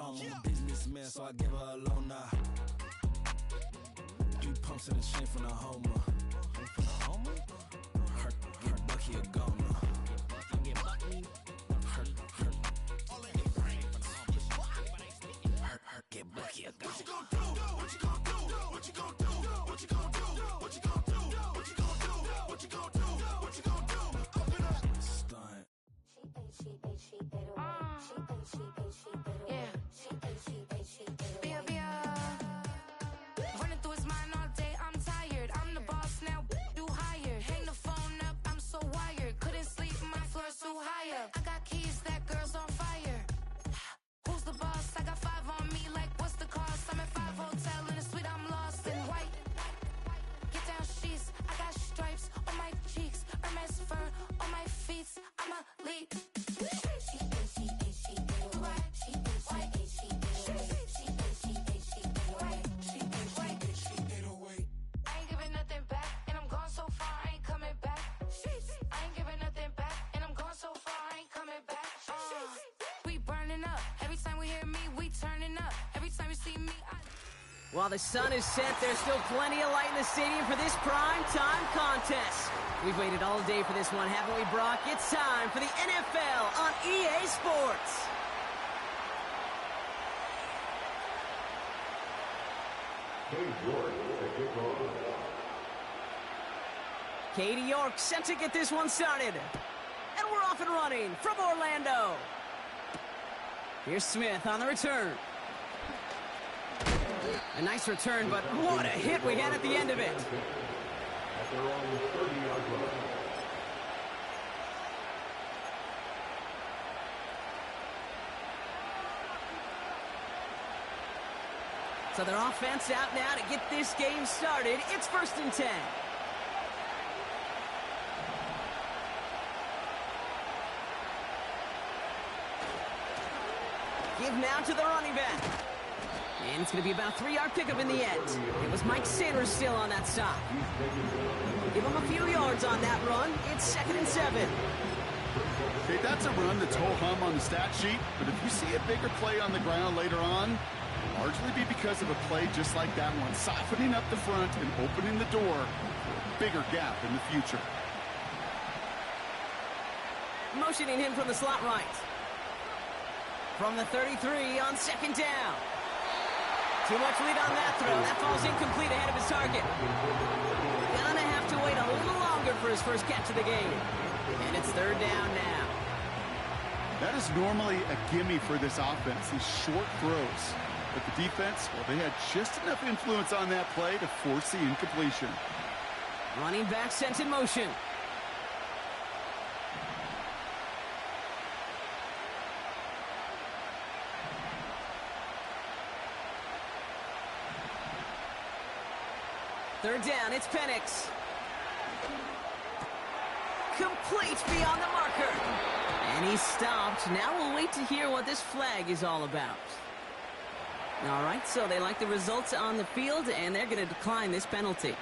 mama. I'm a businessman, so I give her a loan now. 3 pumps in the chain from the Homer. From the Homer? Her Bucky a goner. Get Bucky a goner. What you gon' do? What you gon' do? What you gon' do? What you gon' do? What you gon' do? What you gon' do? What you gon' do? What you gon' do? Open up. Stunt. Running through his mind all day, I'm tired. I'm the boss now, you hired. Hang the phone up, I'm so wired. Couldn't sleep, my floor's too high up. I got keys, that girl's on fire. Who's the boss? I got 5 on me, like what's the cost? I'm at 5 hotel in a suite, I'm lost in white. Get down sheets, I got stripes on my cheeks. Hermes fur on my feet, I'm a lead. While the sun is set, there's still plenty of light in the stadium for this prime time contest. We've waited all day for this one, haven't we, Brock? It's time for the NFL on EA Sports. Katie York set to get this one started. And we're off and running from Orlando. Here's Smith on the return. A nice return, but what a hit we had at the end of it. So their offense out now to get this game started. It's 1st and 10. Give now to the running back. And it's going to be about a 3-yard pickup in the end. It was Mike Sanders still on that stop. Give him a few yards on that run. It's 2nd and 7. Okay, that's a run that's ho-hum on the stat sheet, but if you see a bigger play on the ground later on, largely be because of a play just like that one, softening up the front and opening the door for a bigger gap in the future. Motioning him from the slot right. From the 33 on 2nd down. Too much lead on that throw. That falls incomplete ahead of his target. Gonna have to wait a little longer for his first catch of the game. And it's 3rd down now. That is normally a gimme for this offense, these short throws. But the defense, well, they had just enough influence on that play to force the incompletion. Running back sent in motion. Third down, it's Penix. Complete beyond the marker. And he's stopped. Now we'll wait to hear what this flag is all about. All right, so they like the results on the field, and they're going to decline this penalty.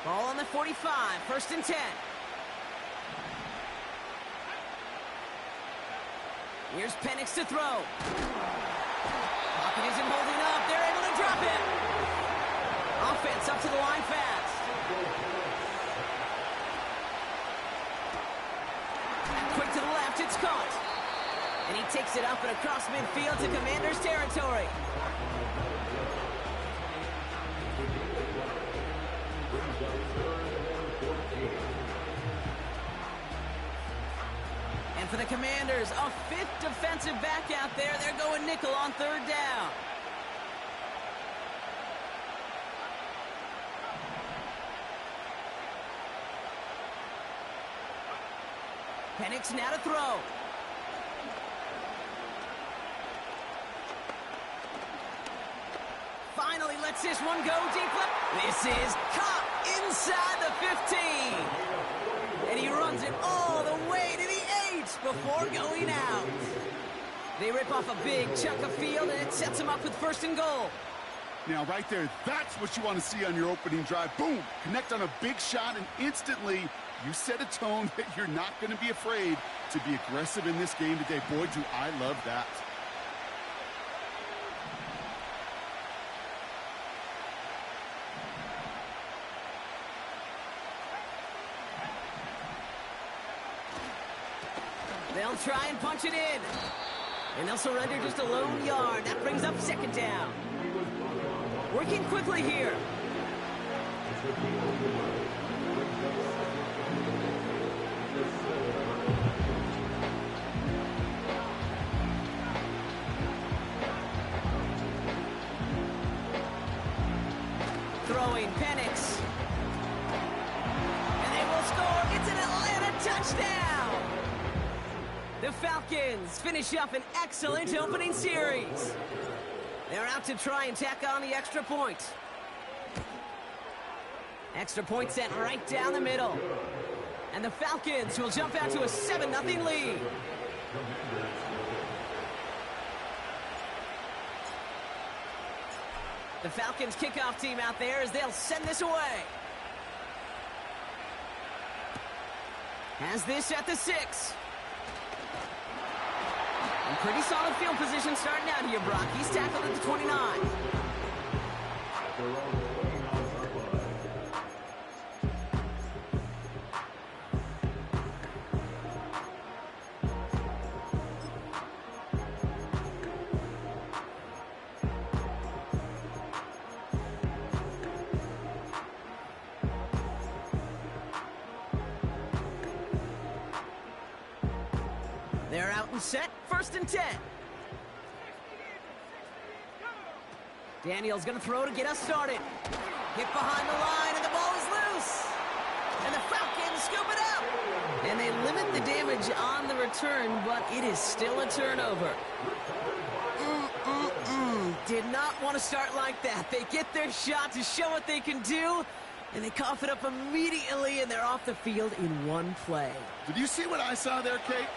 Ball on the 45, 1st and 10. Here's Penix to throw. Pocket isn't holding up. They're able to drop it. Offense up to the line fast. And quick to the left, it's caught. And he takes it up and across midfield to Commanders territory. And for the Commanders, a 5th defensive back out there. They're going nickel on 3rd down. Penix now to throw. Finally lets this one go deep left. This is caught inside the 15. And he runs it all the way to the 8 before going out. They rip off a big chunk of field, and it sets him up with 1st and goal. Now, right there, that's what you want to see on your opening drive. Boom! Connect on a big shot, and instantly you set a tone that you're not going to be afraid to be aggressive in this game today. Boy, do I love that. They'll try and punch it in. And they'll surrender just a lone yard. That brings up second down. Working quickly here. Throwing Penix. And they will score. It's an Atlanta touchdown. The Falcons finish up an excellent opening series. They're out to try and tack on the extra point. Extra point sent right down the middle. And the Falcons will jump out to a 7-0 lead. The Falcons kickoff team out there as they'll send this away. Has this at the 6. And pretty solid field position starting out here, Brock. He's tackled at the 29. They're out and set, 1st and 10. Daniel's going to throw to get us started. Hit behind the line, and the ball is loose. And the Falcons scoop it up. And they limit the damage on the return, but it is still a turnover. Did not want to start like that. They get their shot to show what they can do, and they cough it up immediately, and they're off the field in one play. Did you see what I saw there, Kate?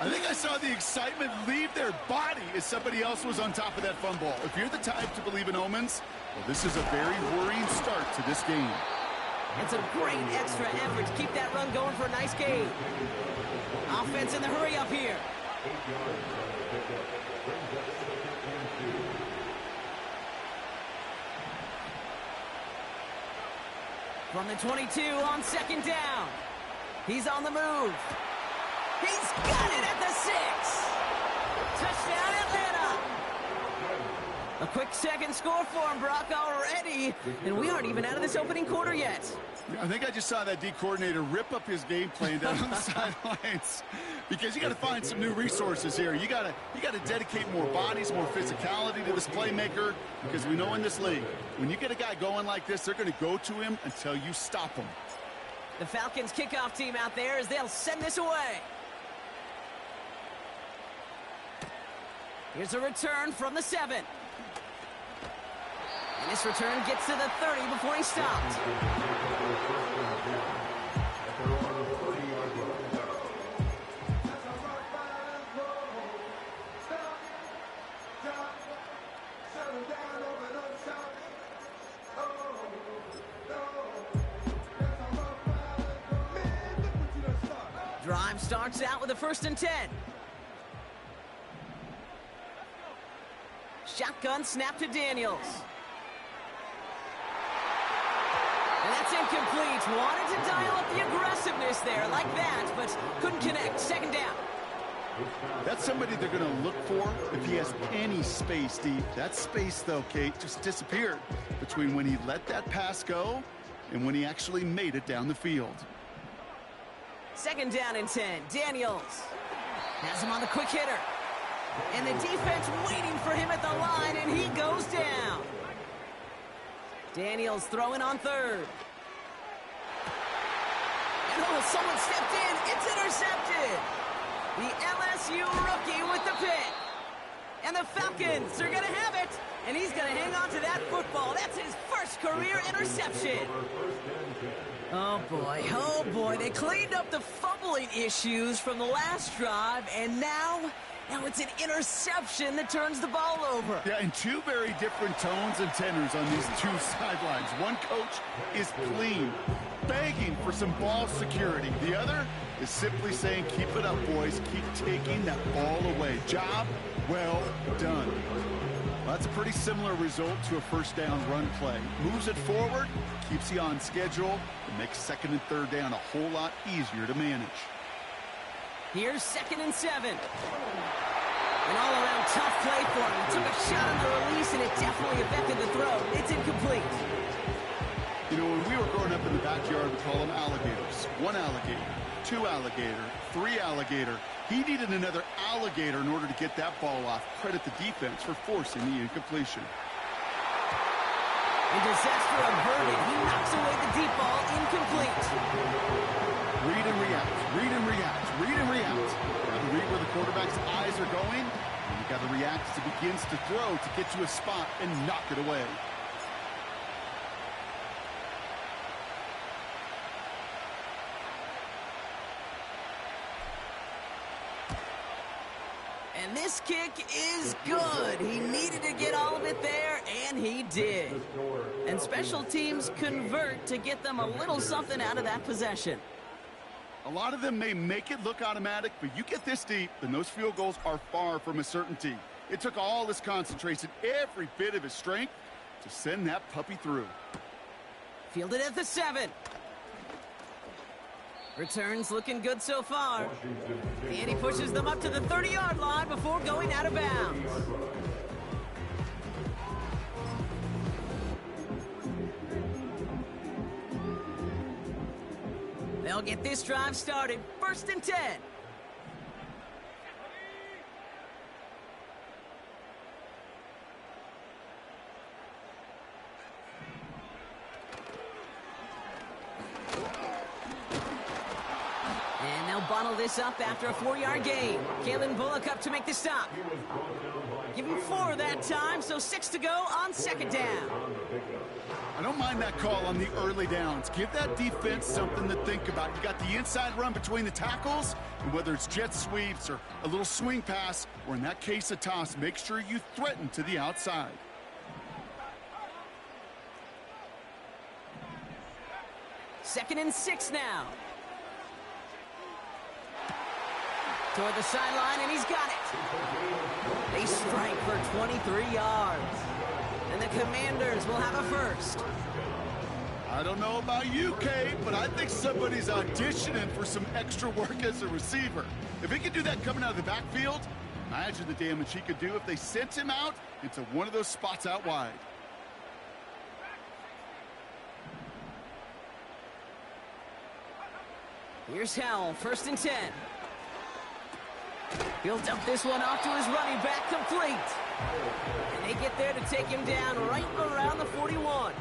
I think I saw the excitement leave their body as somebody else was on top of that fun ball. If you're the type to believe in omens, well, this is a very worrying start to this game. It's a great extra effort to keep that run going for a nice gain. Offense in the hurry up here. From the 22 on 2nd down. He's on the move. He's got it at the 6. Touchdown, Atlanta. A quick second score for him, Brock, already. And we aren't even out of this opening quarter yet. I think I just saw that D coordinator rip up his game plan down on the sidelines, because you got to find some new resources here. You got to dedicate more bodies, more physicality to this playmaker, because we know in this league, when you get a guy going like this, they're going to go to him until you stop him. The Falcons kickoff team out there as they'll send this away. Here's a return from the 7. And this return gets to the 30 before he stopped. Drive starts out with a 1st and 10. Shotgun snap to Daniels. And that's incomplete. Wanted to dial up the aggressiveness there like that, but couldn't connect. 2nd down. That's somebody they're going to look for if he has any space deep. That space, though, Kate, just disappeared between when he let that pass go and when he actually made it down the field. 2nd down and 10. Daniels has him on the quick hitter. And the defense waiting for him at the line, and he goes down. Daniels throwing on 3rd. And someone stepped in. It's intercepted. The LSU rookie with the pick. And the Falcons are going to have it. And he's going to hang on to that football. That's his first career interception. Oh, boy. Oh, boy. They cleaned up the fumbling issues from the last drive, and now Now it's an interception that turns the ball over. Yeah, and two very different tones and tenors on these two sidelines. One coach is clean, begging for some ball security. The other is simply saying, keep it up, boys. Keep taking that ball away. Job well done. Well, that's a pretty similar result to a first down run play. Moves it forward, keeps you on schedule, and makes second and third down a whole lot easier to manage. Here's 2nd and 7. An all-around tough play for him. He took a shot on the release, and it definitely affected the throw. It's incomplete. You know, when we were growing up in the backyard, we call them alligators. 1 alligator, 2 alligator, 3 alligator. He needed another alligator in order to get that ball off. Credit the defense for forcing the incompletion. A disaster averted. He knocks away the deep ball, incomplete. Read and react, read and react, read and react. You got to read where the quarterback's eyes are going, and you got to react as he begins to throw to get to a spot and knock it away. And this kick is good. He needed to get all of it there, and he did. And special teams convert to get them a little something out of that possession. A lot of them may make it look automatic, but you get this deep, and those field goals are far from a certainty. It took all his concentration, every bit of his strength, to send that puppy through. Fielded at the 7. Returns looking good so far. And he pushes them up to the 30-yard line before going out of bounds. They'll get this drive started. 1st and 10. And they'll bottle this up after a 4-yard gain. Kalen Bullock up to make the stop. Give him 4 that time, so 6 to go on 2nd down. I don't mind that call on the early downs. Give that defense something to think about. You got the inside run between the tackles, and whether it's jet sweeps or a little swing pass, or in that case a toss, make sure you threaten to the outside. Second and 6 now. Toward the sideline, and he's got it. They strike for 23 yards. And the Commanders will have a first. I don't know about you, Kate, but I think somebody's auditioning for some extra work as a receiver. If he could do that coming out of the backfield, imagine the damage he could do if they sent him out into one of those spots out wide. Here's Howell, 1st and 10. He'll dump this one off to his running back, complete. And they get there to take him down right around the 41.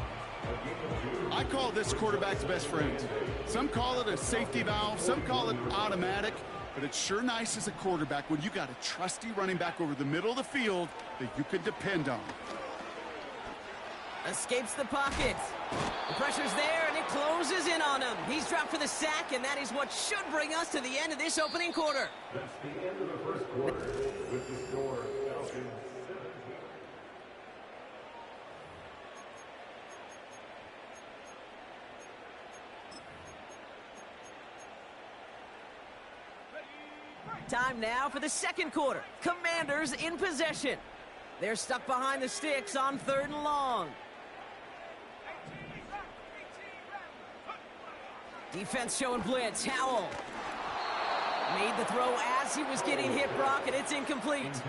I call this quarterback's best friend. Some call it a safety valve, some call it automatic, but it's sure nice as a quarterback when you got a trusty running back over the middle of the field that you can depend on. Escapes the pocket. The pressure's there, and it closes in on him. He's dropped for the sack, and that is what should bring us to the end of this opening quarter. That's the end of the first quarter with the score. Falcons 17. Time now for the 2nd quarter. Commanders in possession. They're stuck behind the sticks on 3rd and long. Defense showing blitz. Howell made the throw as he was getting hit, Brock, and it's incomplete.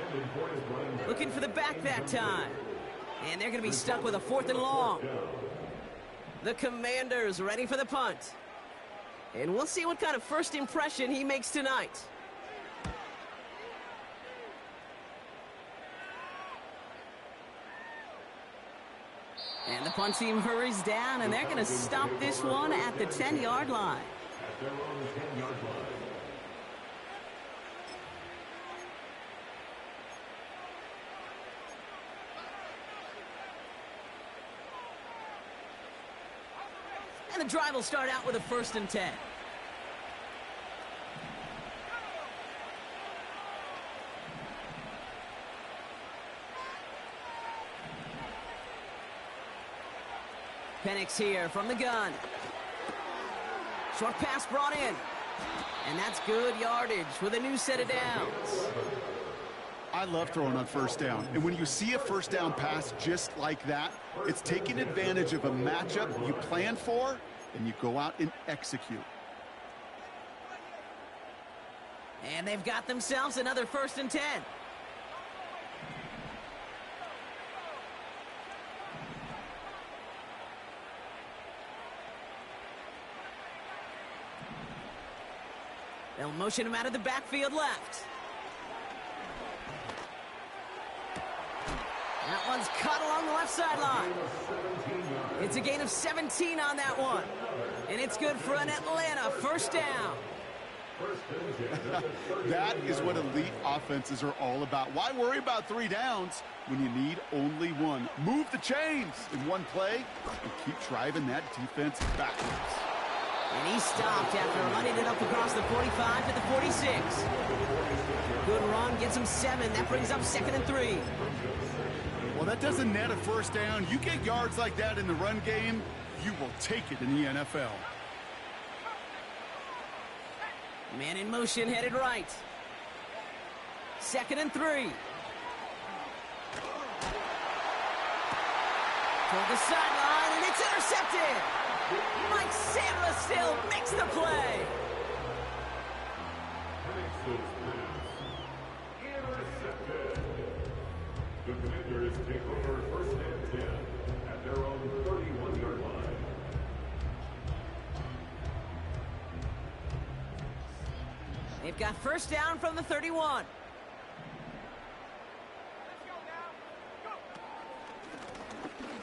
Looking for the back that time. And they're going to be stuck with a 4th and long. The Commanders ready for the punt. And we'll see what kind of first impression he makes tonight. And the punt team hurries down, and they're going to stop this one at the 10-yard line. At their own 10-yard line. And the drive will start out with a 1st and 10. Penix here from the gun. Short pass brought in. And that's good yardage with a new set of downs. I love throwing on first down. And when you see a first down pass just like that, it's taking advantage of a matchup you plan for, and you go out and execute. And they've got themselves another 1st and 10. They'll motion him out of the backfield left. That one's cut along the left sideline. It's a gain of 17 on that one. And it's good for an Atlanta 1st down. That is what elite offenses are all about. Why worry about 3 downs when you need only 1? Move the chains in one play and keep driving that defense backwards. And he stopped after running it up across the 45 to the 46. Good run, gets him 7. That brings up 2nd and 3. Well, that doesn't net a 1st down. You get yards like that in the run game, you will take it in the NFL. Man in motion, headed right. 2nd and 3. Toward the sideline, and it's intercepted. Mike Sandler still makes the play. Intercepted. The Commanders take over 1st and 10 at their own 31-yard line. They've got 1st down from the 31.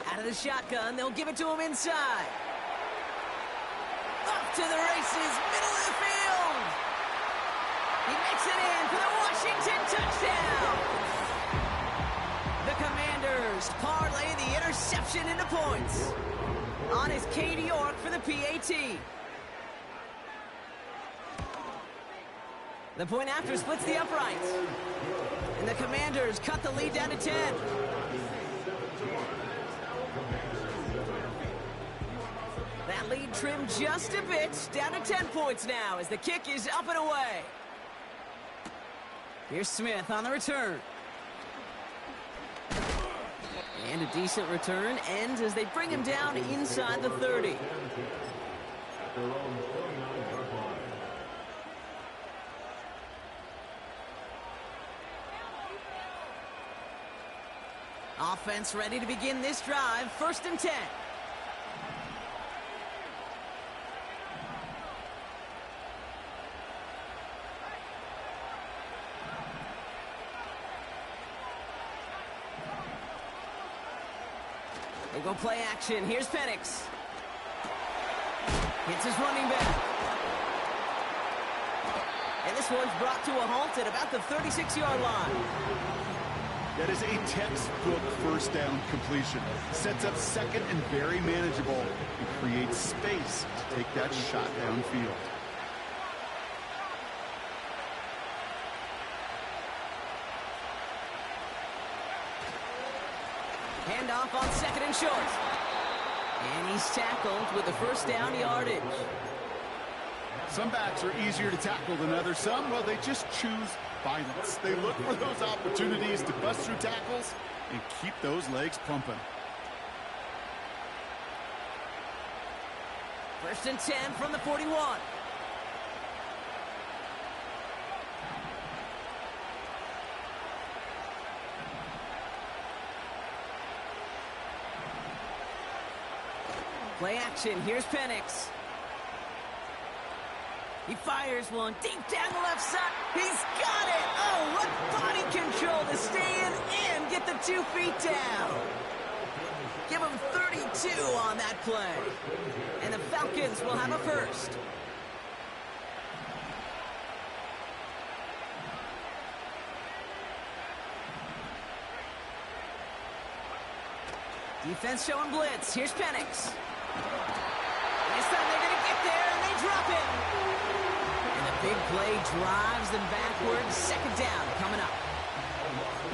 Out of the shotgun, they'll give it to him inside. Up to the races, middle of the field. He makes it in for the Washington touchdown. The Commanders parlay the interception into points. On is Cade York for the PAT. The point after splits the uprights. And the Commanders cut the lead down to 10. That lead trimmed just a bit, down to 10 points now as the kick is up and away. Here's Smith on the return. And a decent return ends as they bring him down inside the 30. At their own 29-yard line. Offense ready to begin this drive, 1st and 10. They go play action. Here's Penix. Hits his running back. And this one's brought to a halt at about the 36-yard line. That is a textbook 1st down completion. Sets up 2nd and very manageable and creates space to take that shot downfield. Handoff on 2nd and short. And he's tackled with the 1st down yardage. Some backs are easier to tackle than others. Some, well, they just choose violence. They look for those opportunities to bust through tackles and keep those legs pumping. 1st and 10 from the 41. Play action. Here's Penix. He fires one deep down the left side. He's got it. Oh, what body control to stay in and get the 2 feet down. Give him 32 on that play. And the Falcons will have a 1st. Defense showing blitz. Here's Penix. This time they're going to get there, and they drop it. And the big play drives them backwards. 2nd down coming up.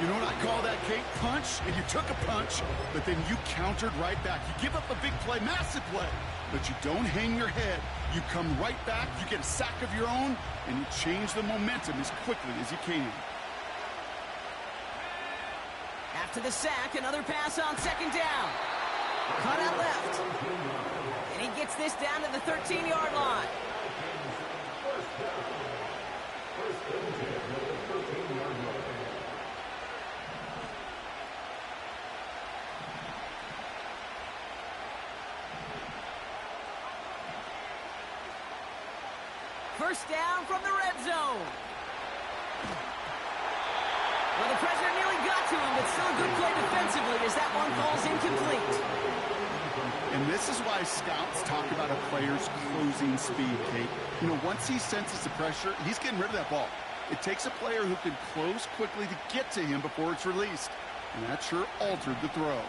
You know what I call that, Kate? Punch, and you took a punch, but then you countered right back. You give up a big play, massive play, but you don't hang your head. You come right back, you get a sack of your own, and you change the momentum as quickly as you can. After the sack, another pass on second down. Cut out left. And he gets this down to the 13-yard line. First down from the red zone. Well, the pressure nearly got to him, but still a good play defensively as that one falls incomplete. And this is why scouts talk about a player's closing speed, Kate. You know, once he senses the pressure, he's getting rid of that ball. It takes a player who can close quickly to get to him before it's released. And that sure altered the throw.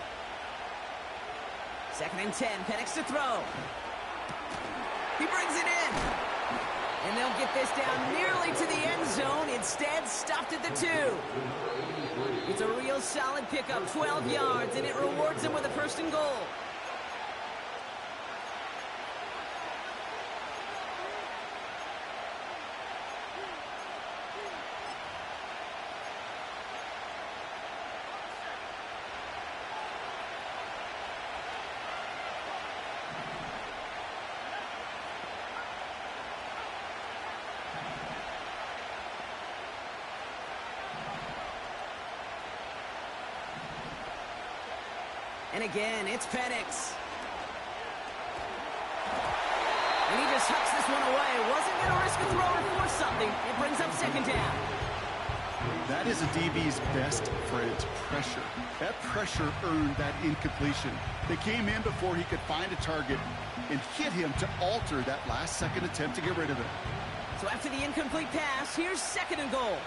2nd and 10, Penix to throw. He brings it in. And they'll get this down nearly to the end zone. Instead, stopped at the 2. It's a real solid pickup, 12 yards, and it rewards him with a 1st and goal. And again, it's Penix. And he just hucks this one away. Wasn't going to risk a throw or force something. It brings up 2nd down. That is a DB's best friend, pressure. That pressure earned that incompletion. They came in before he could find a target and hit him to alter that last-second attempt to get rid of it. So after the incomplete pass, here's 2nd and goal.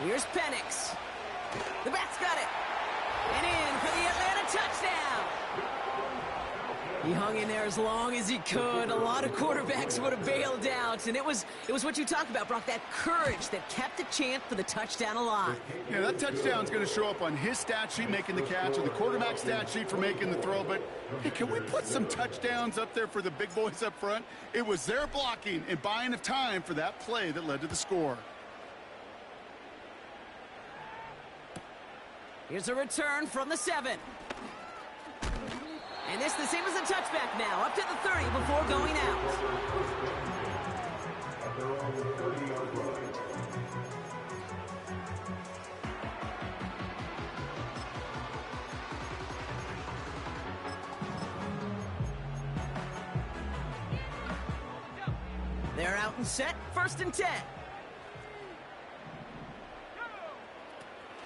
Here's Penix. The back's got it. And in for the Atlanta touchdown. He hung in there as long as he could. A lot of quarterbacks would have bailed out. And it was what you talk about, Brock, that courage that kept the chant for the touchdown alive. Yeah, that touchdown's going to show up on his stat sheet making the catch or the quarterback stat sheet for making the throw. But hey, can we put some touchdowns up there for the big boys up front? It was their blocking and buying of time for that play that led to the score. Here's a return from the 7. And this the same as a touchback now, up to the 30 before going out. They're out and set, 1st and 10.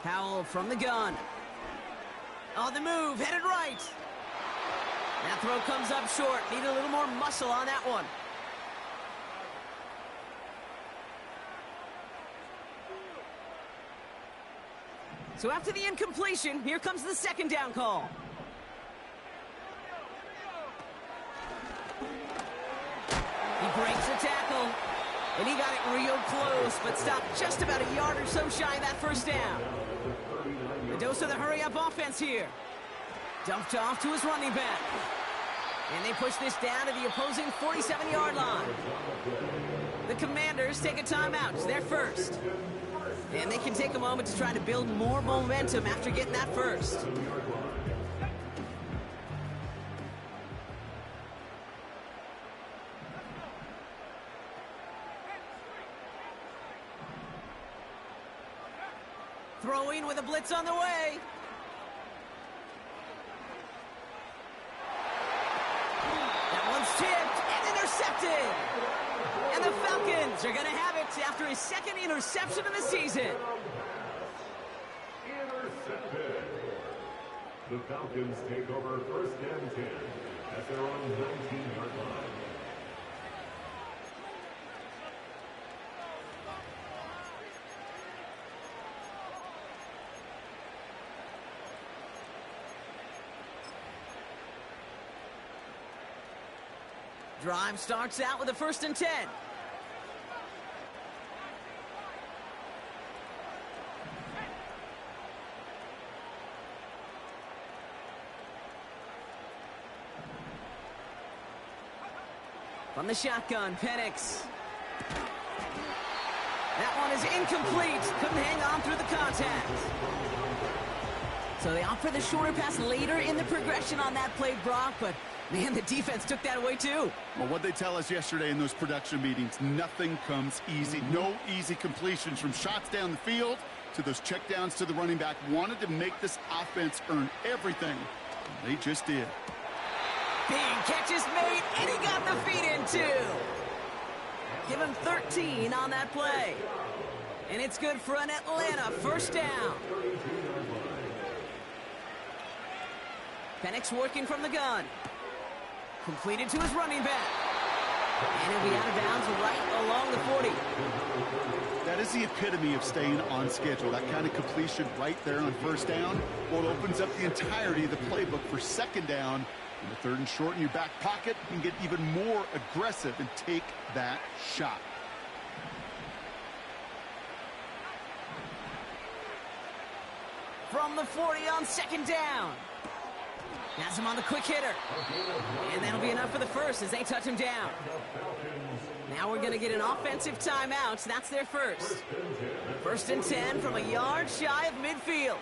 Powell from the gun. On the move, headed right. That throw comes up short. Need a little more muscle on that one. So after the incompletion, here comes the 2nd down call. He breaks a tackle. And he got it real close, but stopped just about a yard or so shy of that 1st down. The dose of the hurry-up offense here. Dumped off to his running back. And they push this down to the opposing 47-yard line. The Commanders take a timeout. It's their first. And they can take a moment to try to build more momentum after getting that first. Throwing with a blitz on the way. That one's tipped and intercepted. And the Falcons are going to have it after his 2nd interception of the season. Intercepted. The Falcons take over 1st and 10 at their own 19-yard line. Drive starts out with a 1st and 10. From the shotgun, Penix. That one is incomplete. Couldn't hang on through the contact. So they opt for the shorter pass later in the progression on that play, Brock, but man, the defense took that away too. Well, what they tell us yesterday in those production meetings, nothing comes easy. No easy completions from shots down the field to those checkdowns to the running back. Wanted to make this offense earn everything. They just did. Big catch is made, and he got the feet in too. Give him 13 on that play. And it's good for an Atlanta first down. Penix working from the gun. Completed to his running back. And he'll be out of bounds right along the 40. That is the epitome of staying on schedule. That kind of completion right there on first down. Well, it opens up the entirety of the playbook for second down. In the third and short in your back pocket, you can get even more aggressive and take that shot. From the 40 on second down. Has him on the quick hitter. And that'll be enough for the first as they touch him down. Now we're going to get an offensive timeout. That's their first. First and 10 from a yard shy of midfield.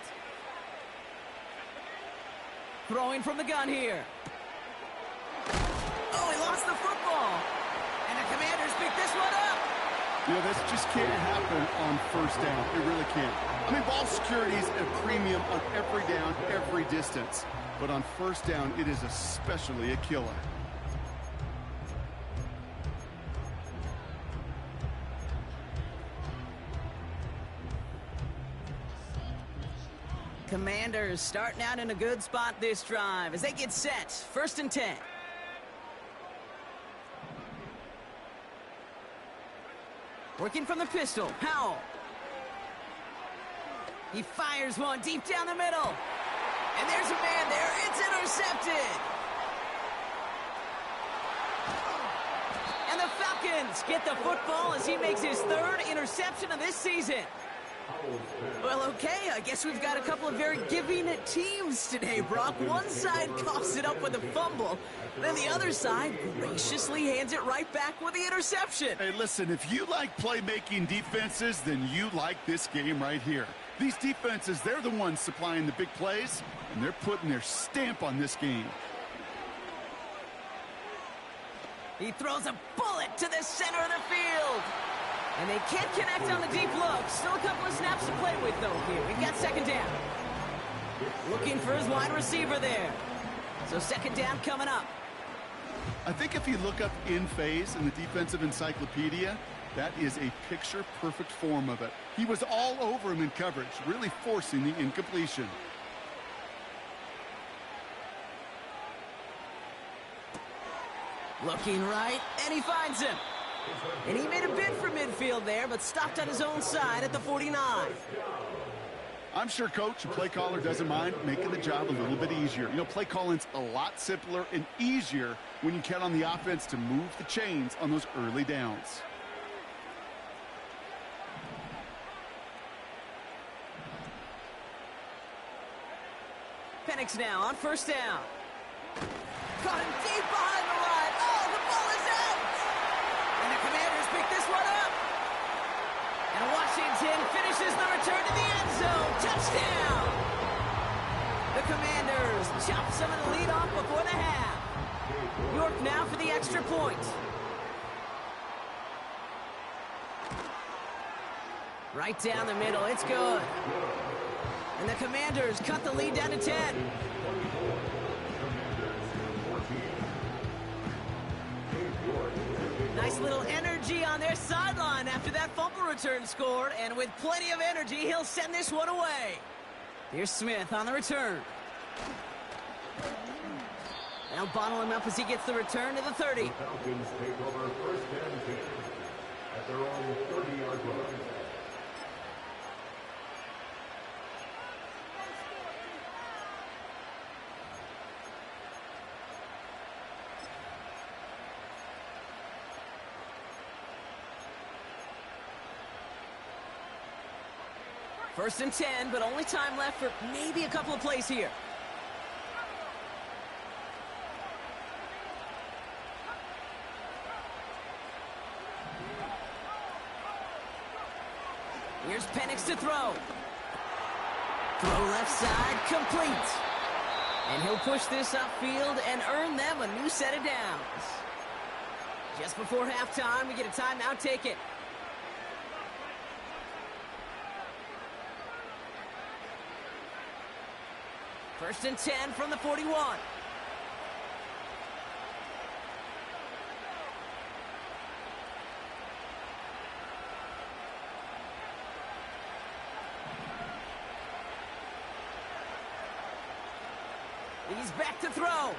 Throwing from the gun here. Oh, he lost the football. And the Commanders pick this one up. You know, this just can't happen on first down. It really can't. I mean, ball security is a premium on every down, every distance. But on first down, it is especially a killer. Commanders starting out in a good spot this drive as they get set. First and 10. Working from the pistol, Howell. He fires one deep down the middle. And there's a man there. It's intercepted. And the Falcons get the football as he makes his third interception of this season. Well, okay, I guess we've got a couple of very giving teams today, Brock. One side coughs it up with a fumble, then the other side graciously hands it right back with the interception. Hey, listen, if you like playmaking defenses, then you like this game right here. These defenses, they're the ones supplying the big plays, and they're putting their stamp on this game. He throws a bullet to the center of the field. And they can't connect on the deep look. Still a couple of snaps to play with, though, here. We've got second down. Looking for his wide receiver there. So second down coming up. I think if you look up in phase in the defensive encyclopedia, that is a picture-perfect form of it. He was all over him in coverage, really forcing the incompletion. Looking right, and he finds him. And he made a bid for midfield there, but stopped on his own side at the 49. I'm sure coach and play caller doesn't mind making the job a little bit easier. You know, play calling's a lot simpler and easier when you count on the offense to move the chains on those early downs. Penix now on first down. Caught him deep behind the line. Oh, the ball is out! And the Commanders pick this one up. And Washington finishes the return to the end zone. Touchdown! The Commanders chop some of the lead off before the half. York now for the extra point. Right down the middle. It's good. And the Commanders cut the lead down to 10. Nice little energy on their sideline after that fumble return scored. And with plenty of energy, he'll send this one away. Here's Smith on the return. Now bottle him up as he gets the return to the 30. The Falcons take over first and 10 at their own 30-yard line. First and 10, but only time left for maybe a couple of plays here. Here's Penix to throw. Throw left side, complete. And he'll push this upfield and earn them a new set of downs. Just before halftime, we get a timeout. Take it. First and 10 from the 41. He's back to throw. Oh,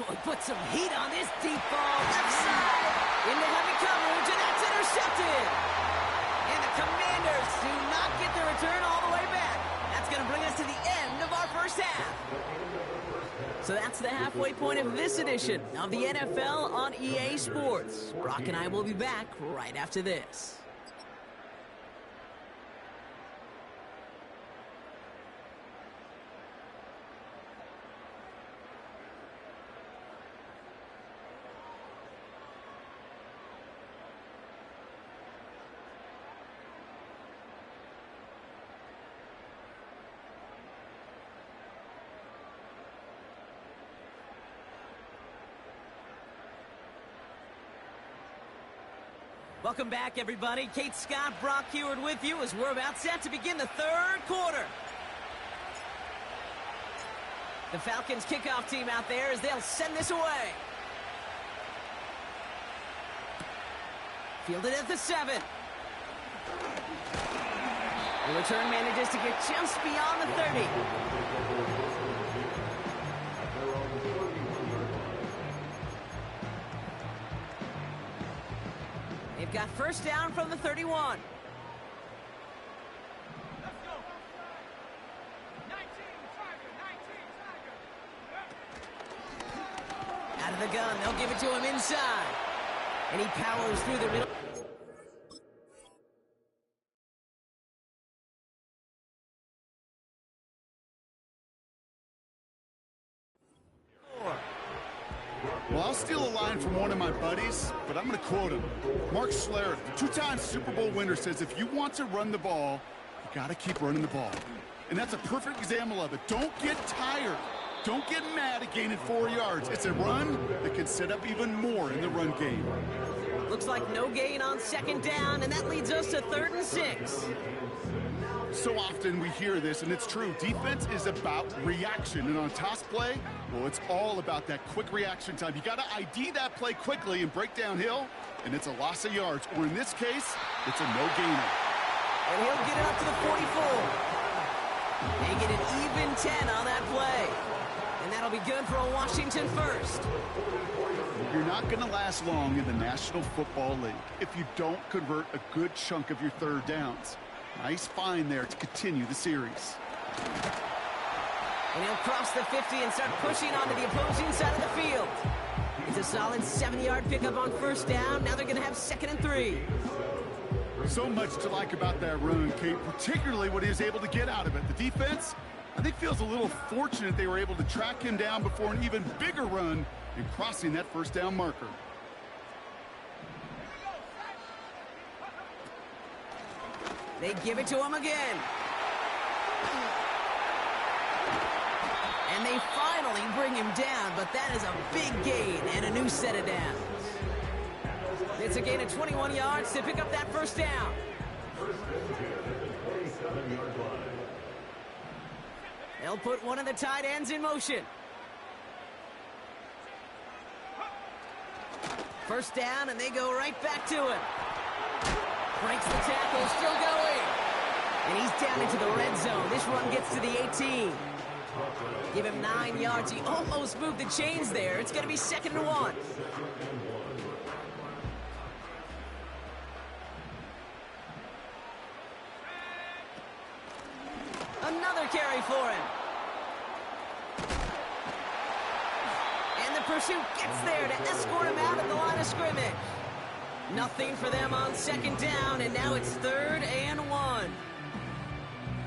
he put some heat on this deep ball. Left side. Into heavy coverage, and that's intercepted. And the Commanders do not get the return all the way back. That's going to bring us to the end of our first half. So that's the halfway point of this edition of the NFL on EA Sports. Brock and I will be back right after this. Welcome back, everybody. Kate Scott, Brock Heward with you as we're about set to begin the third quarter. The Falcons kickoff team out there as they'll send this away. Fielded at the 7. The return manages to get just beyond the 30. They've got first down from the 31. Out of the gun, they'll give it to him inside. And he powers through the middle. Well, I'll steal a line from one of my buddies, but I'm going to quote him. Mark Schlereth, the two-time Super Bowl winner, says if you want to run the ball, you got to keep running the ball. And that's a perfect example of it. Don't get tired. Don't get mad at gaining 4 yards. It's a run that can set up even more in the run game. Looks like no gain on second down, and that leads us to 3rd and 6. So often we hear this, and it's true. Defense is about reaction, and on toss play, well, it's all about that quick reaction time. You got to ID that play quickly and break downhill, and it's a loss of yards. Or in this case, it's a no-gainer. And he'll get it up to the 44. They get an even 10 on that play. And that'll be good for a Washington first. You're not going to last long in the National Football League if you don't convert a good chunk of your third downs. Nice find there to continue the series. And he'll cross the 50 and start pushing onto the opposing side of the field. It's a solid 7-yard pickup on first down. Now they're going to have 2nd and 3. So much to like about that run, Kate, particularly what he was able to get out of it. The defense, I think, feels a little fortunate they were able to track him down before an even bigger run in crossing that first down marker. They give it to him again. And they finally bring him down, but that is a big gain and a new set of downs. It's a gain of 21 yards to pick up that first down. They'll put one of the tight ends in motion. First down, and they go right back to him. Breaks the tackle, still going. And he's down into the red zone. This run gets to the 18. Give him 9 yards. He almost moved the chains there. It's going to be 2nd and 1. Another carry for him. And the pursuit gets there to escort him out at the line of scrimmage. Nothing for them on 2nd down, and now it's 3rd and 1.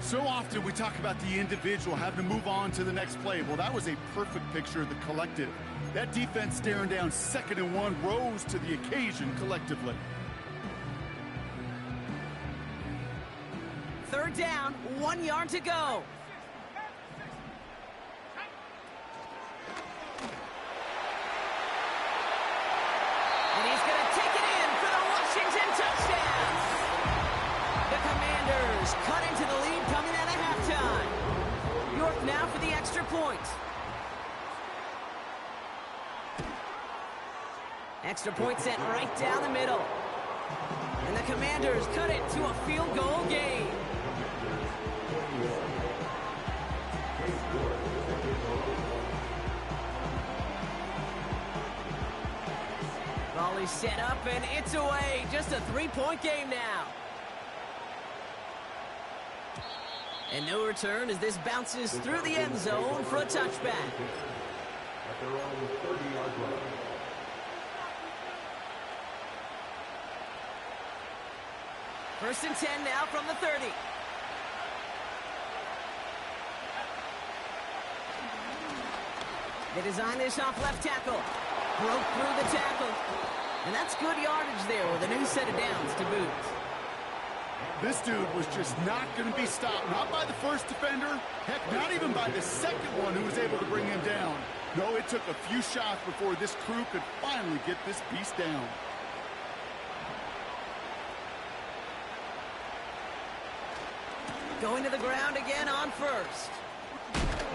So often we talk about the individual having to move on to the next play. Well, that was a perfect picture of the collective. That defense staring down 2nd and 1 rose to the occasion collectively. third down, 1 yard to go. And he's going to take it in for the Washington touchdown. The Commanders cut into the lead coming out of halftime. York now for the extra point. Extra point sent right down the middle. And the Commanders cut it to a field goal game. Volley set up and it's away. Just a 3-point game now. And no return as this bounces through the end zone for a touchback. At their own 30-yard line. First and 10 now from the 30. They design this off left tackle. Broke through the tackle. And that's good yardage there with a new set of downs to boot. This dude was just not going to be stopped. Not by the first defender. Heck, not even by the second one who was able to bring him down. No, it took a few shots before this crew could finally get this beast down. Going to the ground again on first.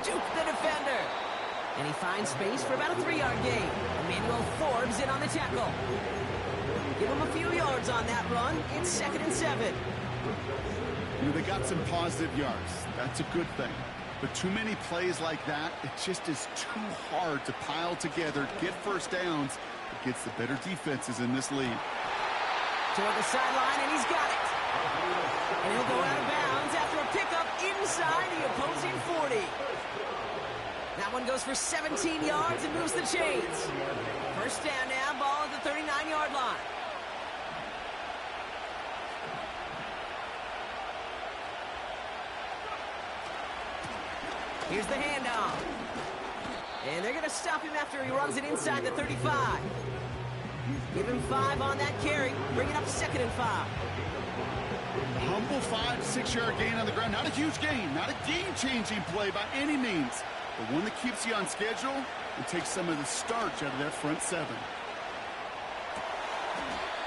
Juke the defender. And he finds space for about a 3-yard gain. Emmanuel Forbes in on the tackle. Give him a few yards on that run. It's 2nd and 7. You know, they got some positive yards. That's a good thing. But too many plays like that, it just is too hard to pile together, get first downs against the better defenses in this league. Toward the sideline, and he's got it. And he'll go out of bounds after a pickup inside the opposing 40. That one goes for 17 yards and moves the chains. First down now, ball at the 39-yard line. Here's the handoff. And they're going to stop him after he runs it inside the 35. Give him 5 on that carry. Bring it up 2nd and 5. Humble 5 to 6 yard gain on the ground. Not a huge gain, not a game-changing play by any means, but one that keeps you on schedule and takes some of the starch out of that front 7.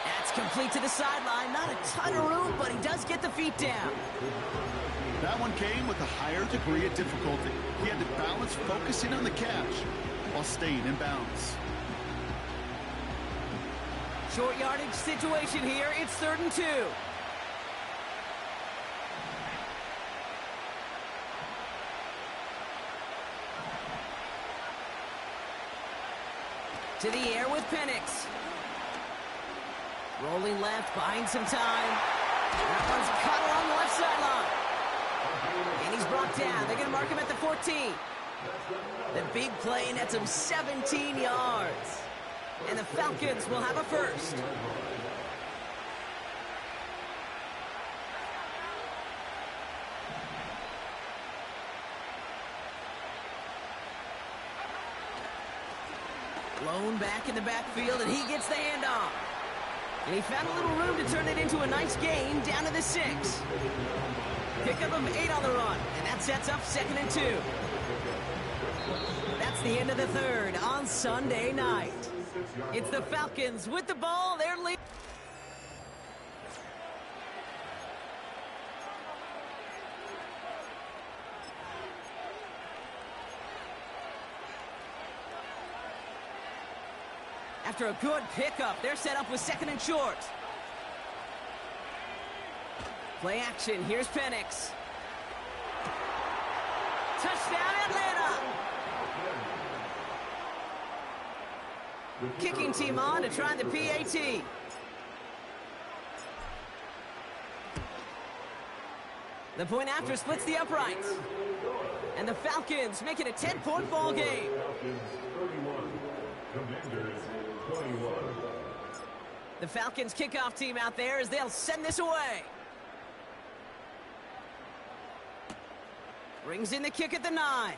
That's complete to the sideline. Not a ton of room, but he does get the feet down. That one came with a higher degree of difficulty. He had to balance focusing on the catch while staying in bounds. Short yardage situation here. It's 3rd and 2. To the air with Penix. Rolling left, buying some time. That one's cut along the left sideline. And he's brought down. They're going to mark him at the 14. The big play nets him 17 yards. And the Falcons will have a first. Blown back in the backfield, and he gets the handoff. And he found a little room to turn it into a nice gain down to the 6. Pickup of 8 on the run, and that sets up 2nd and 2. That's the end of the 3rd on Sunday night. It's the Falcons with the ball. They're leading. After a good pickup, they're set up with 2nd and short. Play action. Here's Penix. Touchdown, Atlanta! Kicking team on to try the PAT. The point after splits the uprights. And the Falcons make it a 10-point ball game. Falcons 31, Commanders 21. The Falcons kickoff team out there as they'll send this away. Brings in the kick at the 9.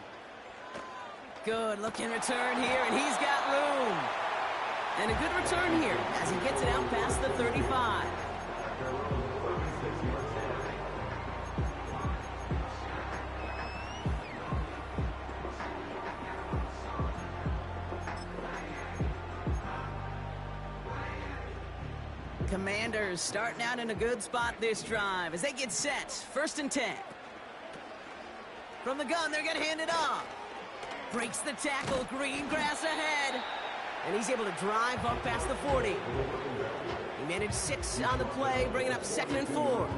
Good looking return here, and he's got room. And a good return here as he gets it out past the 35. Commanders starting out in a good spot this drive as they get set. 1st and 10. From the gun, they're going to hand it off. Breaks the tackle, green grass ahead. And he's able to drive up past the 40. He managed 6 on the play, bringing up 2nd and 4.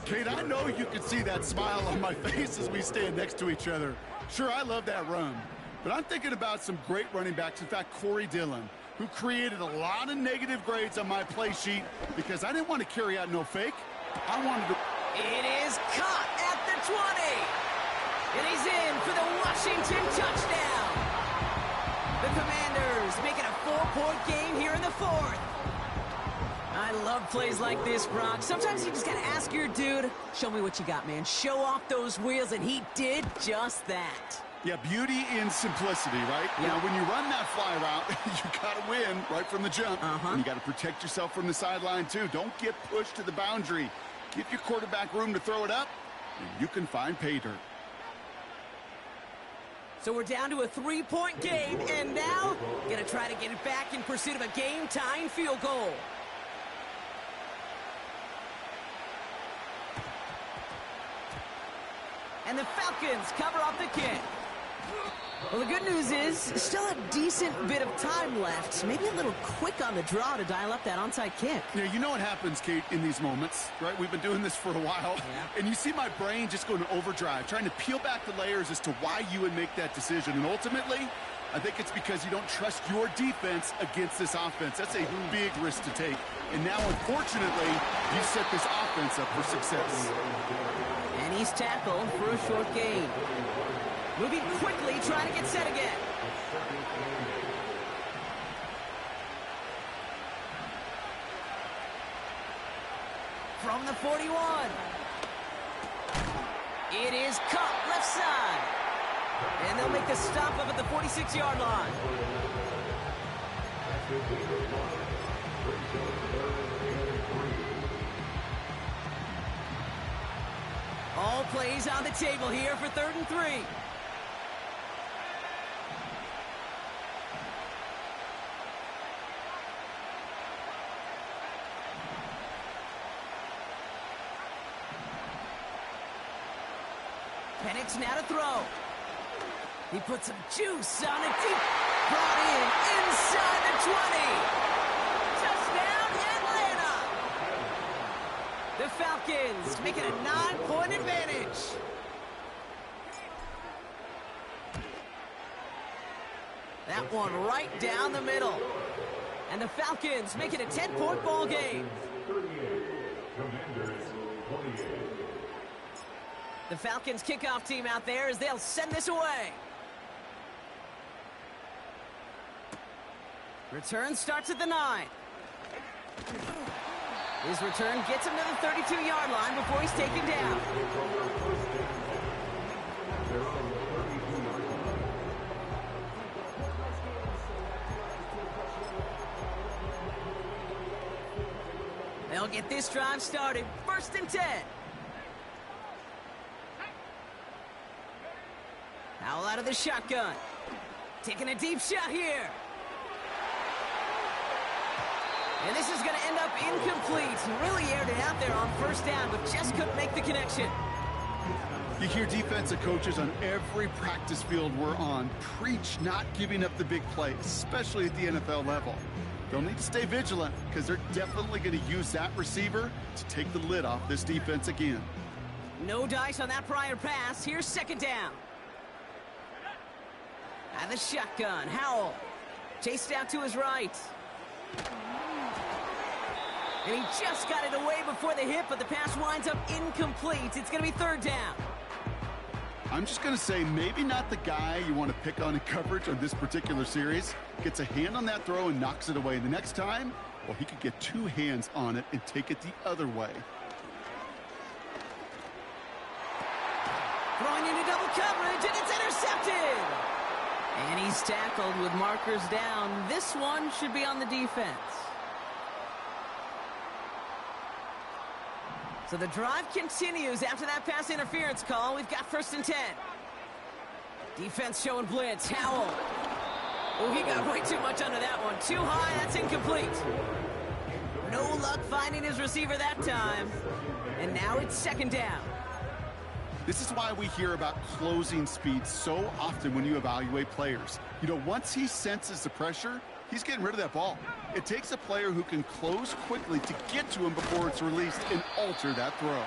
Kate, I know you can see that smile on my face as we stand next to each other. Sure, I love that run. But I'm thinking about some great running backs. In fact, Corey Dillon, who created a lot of negative grades on my play sheet because I didn't want to carry out no fake. I wanted to... It is caught at the 20. And he's in for the Washington touchdown. The Commanders making a 4-point game here in the 4th. I love plays like this, Brock. Sometimes you just got to ask your dude, show me what you got, man. Show off those wheels, and he did just that. Yeah, beauty in simplicity, right? Yeah. Now, when you run that fly route, you got to win right from the jump. And you got to protect yourself from the sideline, too. Don't get pushed to the boundary. Give your quarterback room to throw it up, and you can find pay dirt. So we're down to a 3-point game, and now going to try to get it back in pursuit of a game-tying field goal. And the Falcons cover up the kick. Well, the good news is still a decent bit of time left. Maybe a little quick on the draw to dial up that onside kick. Yeah, you know what happens, Kate, in these moments, right? We've been doing this for a while. Yeah. And you see my brain just going to overdrive, trying to peel back the layers as to why you would make that decision. And ultimately, I think it's because you don't trust your defense against this offense. That's a big risk to take. And now, unfortunately, you set this offense up for success. And he's tackled for a short gain. Moving quickly, trying to get set again. From the 41. It is caught left side. And they'll make the stop up at the 46-yard line. All plays on the table here for 3rd and 3. Penix now to throw. He puts some juice on it deep. Brought in inside the 20. Touchdown, Atlanta. The Falcons making a 9-point advantage. That one right down the middle. And the Falcons make it a 10-point ball game. 38, Commanders 28. The Falcons kickoff team out there as they'll send this away. Return starts at the 9. His return gets him to the 32-yard line before he's taken down. They'll get this drive started. 1st and 10. Howell out of the shotgun. Taking a deep shot here. And this is going to end up incomplete. Really aired it out there on 1st down, but just couldn't make the connection. You hear defensive coaches on every practice field we're on preach not giving up the big play, especially at the NFL level. They'll need to stay vigilant because they're definitely going to use that receiver to take the lid off this defense again. No dice on that prior pass. Here's 2nd down. And the shotgun. Howell chased out to his right. And he just got it away before the hit, but the pass winds up incomplete. It's going to be 3rd down. I'm just going to say maybe not the guy you want to pick on in coverage on this particular series. Gets a hand on that throw and knocks it away. The next time, well, he could get 2 hands on it and take it the other way. Throwing into double coverage, and it's intercepted. And he's tackled with markers down. This one should be on the defense. So the drive continues after that pass interference call. We've got 1st and 10. Defense showing blitz. Howell. Oh, he got way too much under that one. Too high. That's incomplete. No luck finding his receiver that time. And now it's second down. This is why we hear about closing speed so often when you evaluate players. You know, once he senses the pressure, he's getting rid of that ball. It takes a player who can close quickly to get to him before it's released and alter that throw.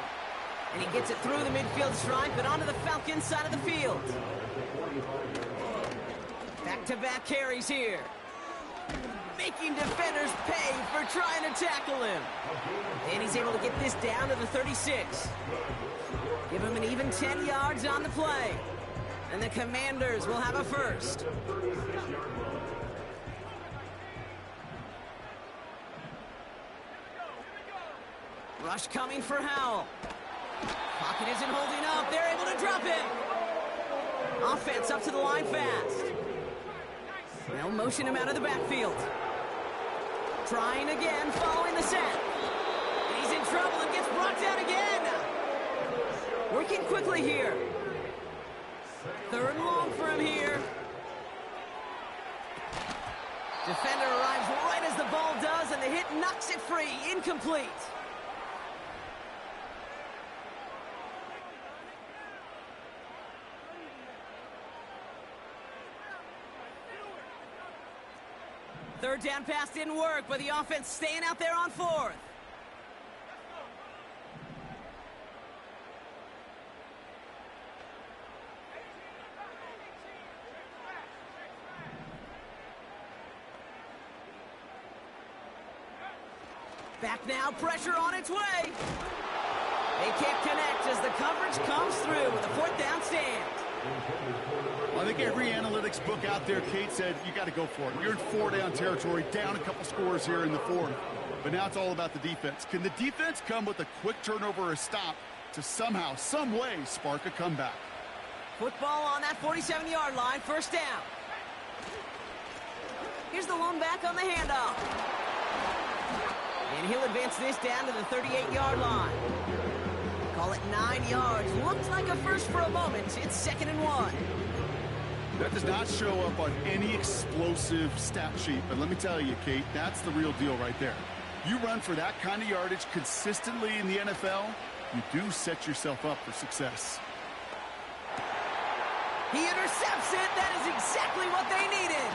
And he gets it through the midfield stripe and onto the Falcons side of the field. Back-to-back carries here. Making defenders pay for trying to tackle him. And he's able to get this down to the 36. Give him an even 10 yards on the play. And the Commanders will have a first. Rush coming for Howell. Pocket isn't holding up. They're able to drop it. Offense up to the line fast. They'll motion him out of the backfield. Trying again, following the set. And he's in trouble and gets brought down again. Working quickly here. Third and long for him here. Defender arrives right as the ball does, and the hit knocks it free. Incomplete. Third down pass didn't work, but the offense staying out there on fourth. Back now, pressure on its way. They can't connect as the coverage comes through with a fourth down stand. Well, I think every analytics book out there, Kate, said you got to go for it. You're in four-down territory, down a couple scores here in the fourth. But now it's all about the defense. Can the defense come with a quick turnover or a stop to somehow, some way, spark a comeback? Football on that 47-yard line, first down. Here's the lone back on the handoff. And he'll advance this down to the 38-yard line. Call it 9 yards. Looked like a first for a moment. It's 2nd and 1. That does not show up on any explosive stat sheet. But let me tell you, Kate, that's the real deal right there. You run for that kind of yardage consistently in the NFL, you do set yourself up for success. He intercepts it. That is exactly what they needed.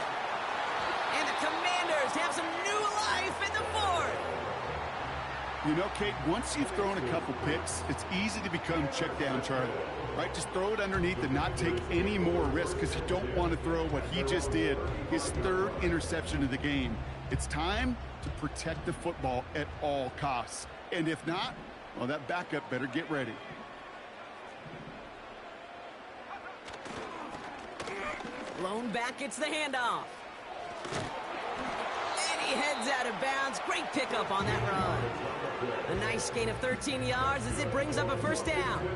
And the Commanders have some new life in the fourth. You know, Kate, once you've thrown a couple picks, it's easy to become check down Charlie, right? Just throw it underneath and not take any more risk because you don't want to throw what he just did, his third interception of the game. It's time to protect the football at all costs. And if not, well, that backup better get ready. Lone back gets the handoff. And he heads out of bounds. Great pickup on that run. A nice gain of 13 yards as it brings up a first down.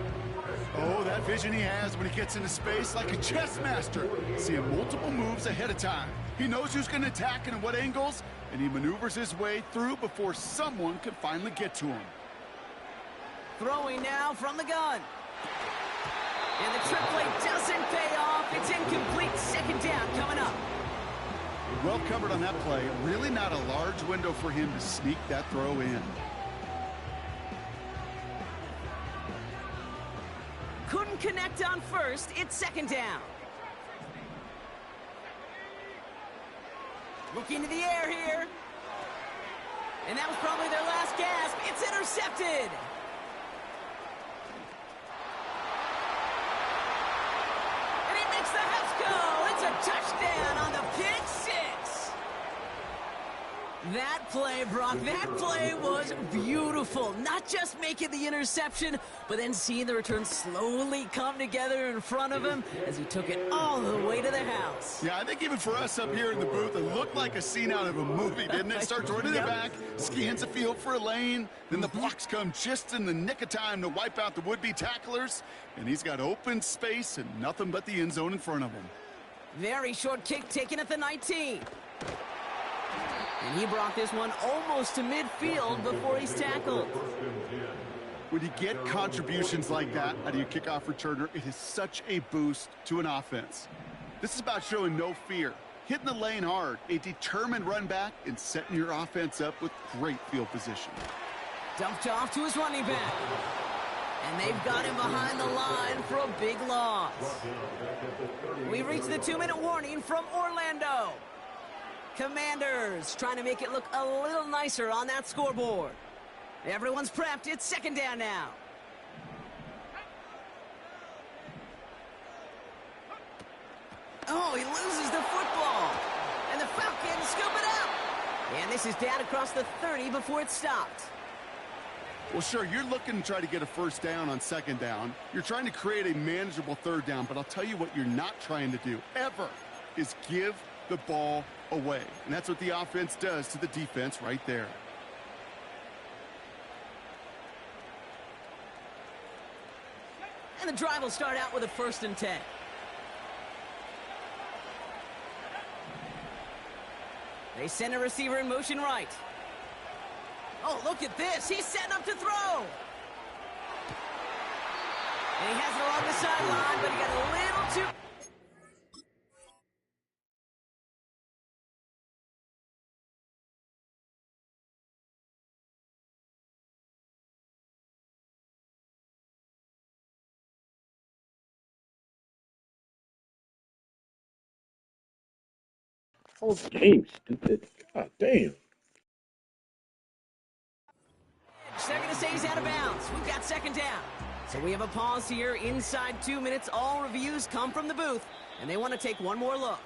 Oh, that vision he has when he gets into space like a chess master. Seeing multiple moves ahead of time. He knows who's going to attack and in what angles, and he maneuvers his way through before someone can finally get to him. Throwing now from the gun. And the trick play doesn't pay off. It's incomplete. Second down coming up. Well covered on that play. Really not a large window for him to sneak that throw in. Couldn't connect on first. It's second down. Looking to the air here. And that was probably their last gasp. It's intercepted. And he makes the house go. It's a touchdown on the pick six. That play, Brock, that play was beautiful. Not just making the interception, but then seeing the return slowly come together in front of him as he took it all the way to the house. Yeah, I think even for us up here in the booth, it looked like a scene out of a movie, didn't it? Starts running it back, scans the field for a lane, then the blocks come just in the nick of time to wipe out the would-be tacklers, and he's got open space and nothing but the end zone in front of him. Very short kick taken at the 19. And he brought this one almost to midfield before he's tackled. When you get contributions like that out of your kickoff returner, it is such a boost to an offense. This is about showing no fear. hitting the lane hard, a determined run back, and setting your offense up with great field position. Dumped off to his running back. And they've got him behind the line for a big loss. We reach the 2-minute warning from Orlando. Commanders trying to make it look a little nicer on that scoreboard. Everyone's prepped. It's second down now. Oh, he loses the football. And the Falcons scoop it up. And this is down across the 30 before it stopped. Well, sure, you're looking to try to get a first down on second down. You're trying to create a manageable third down, but I'll tell you what you're not trying to do, ever, is give the ball away. And that's what the offense does to the defense right there. And the drive will start out with a 1st and 10. They send a receiver in motion right. Oh, look at this. He's setting up to throw. And he has it along the sideline, but he got a little too... Whole game, stupid. God damn. They're going to say he's out of bounds. We've got second down. So we have a pause here inside 2 minutes. All reviews come from the booth, and they want to take one more look.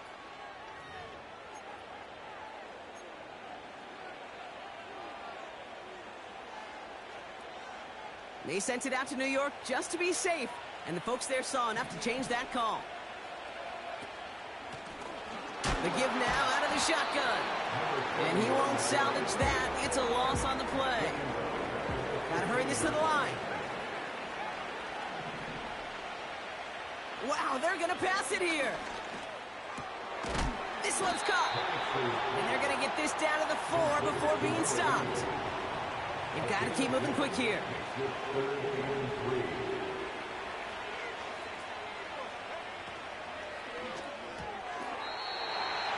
They sent it out to New York just to be safe, and the folks there saw enough to change that call. The give now out of the shotgun. And he won't salvage that. It's a loss on the play. Gotta hurry this to the line. Wow, they're gonna pass it here. This one's caught. And they're gonna get this down to the 4 before being stopped. You've got to keep moving quick here.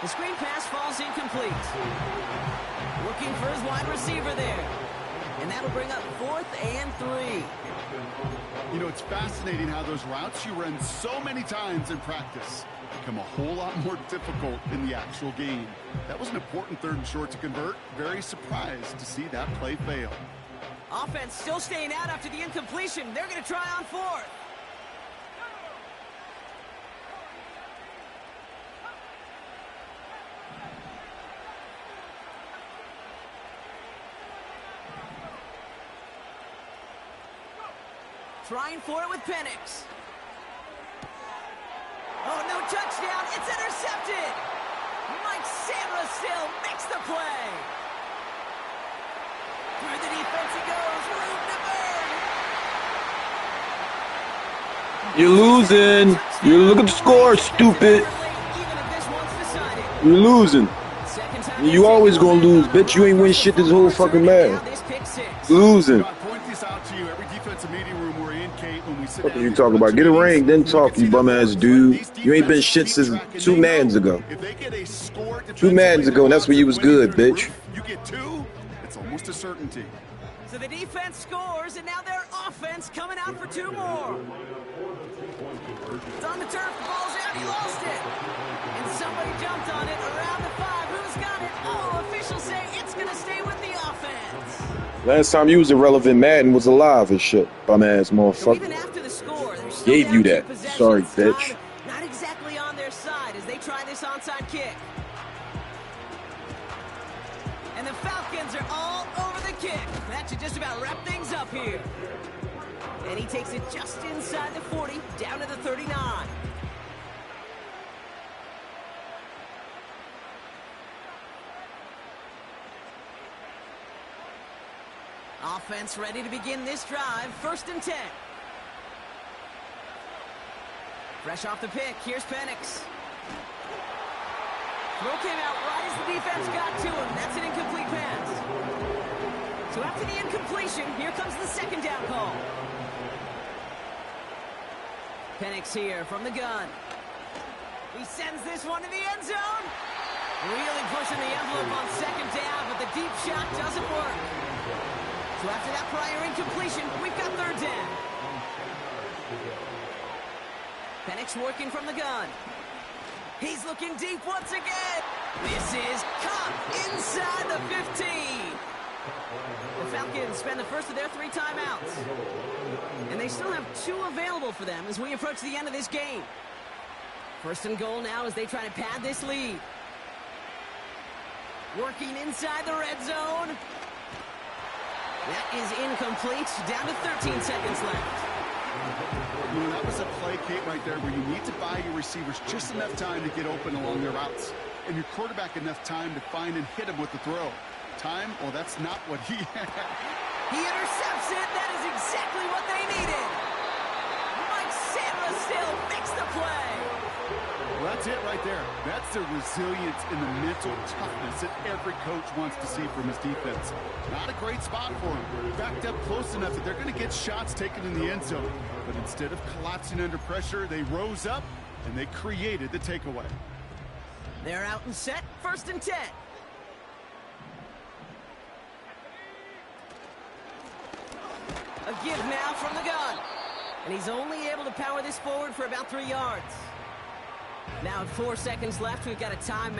The screen pass falls incomplete. Looking for his wide receiver there. And that'll bring up 4th and 3. You know, it's fascinating how those routes you run so many times in practice become a whole lot more difficult in the actual game. That was an important 3rd and short to convert. Very surprised to see that play fail. Offense still staying out after the incompletion. They're going to try on 4th. Trying for it with Penix. Oh, no touchdown. It's intercepted. Mike Sandra still makes the play. Through the defense he goes. Room to burn. You're losing. You look at the score, stupid. You're losing. You always gonna lose, bitch. You ain't win shit this whole fucking match. Losing. What are you talking about? Get a ring, then talk, you bum ass dude. You ain't been shit since 2 Maddens ago. 2 Maddens ago, and that's when you was good, bitch. You get 2, it's almost a certainty. So the defense scores, and now their offense coming out for 2 more. It's on the turf, the ball's out, he lost it. And somebody jumped on it around the 5. Who's got it? Oh, officials say it's going to stay with the offense. Last time you was irrelevant, Madden was alive and shit, bum ass motherfucker. So even after the score, they're still Gave you down that. 2 possessions. Sorry, bitch. Not exactly on their side as they try this onside kick. And the Falcons are all over the kick. That should just about wrap things up here. And he takes it just inside the 40, down to the 39. Offense ready to begin this drive. 1st and 10. Fresh off the pick, here's Penix. Throw came out right as the defense got to him. That's an incomplete pass. So after the incompletion, here comes the 2nd down call. Penix here from the gun. He sends this one to the end zone. Really pushing the envelope on second down, but the deep shot doesn't work. So after that prior incompletion, we've got third down. Penix working from the gun. He's looking deep once again. This is caught inside the 15. The Falcons spend the first of their 3 timeouts. And they still have 2 available for them as we approach the end of this game. First and goal now as they try to pad this lead. Working inside the red zone. That is incomplete. Down to 13 seconds left. You know, that was a play, Kate, right there, where you need to buy your receivers just enough time to get open along their routes, and your quarterback enough time to find and hit him with the throw. Time? Well, that's not what he had. He intercepts it. That is exactly what they needed. Mike Sanders still fixed the play. Well, that's it right there. That's the resilience and the mental toughness that every coach wants to see from his defense. Not a great spot for him. Backed up close enough that they're going to get shots taken in the end zone. But instead of collapsing under pressure, they rose up and they created the takeaway. They're out and set. First and 10. A give now from the gun. And he's only able to power this forward for about 3 yards. Now at 4 seconds left, we've got a timeout.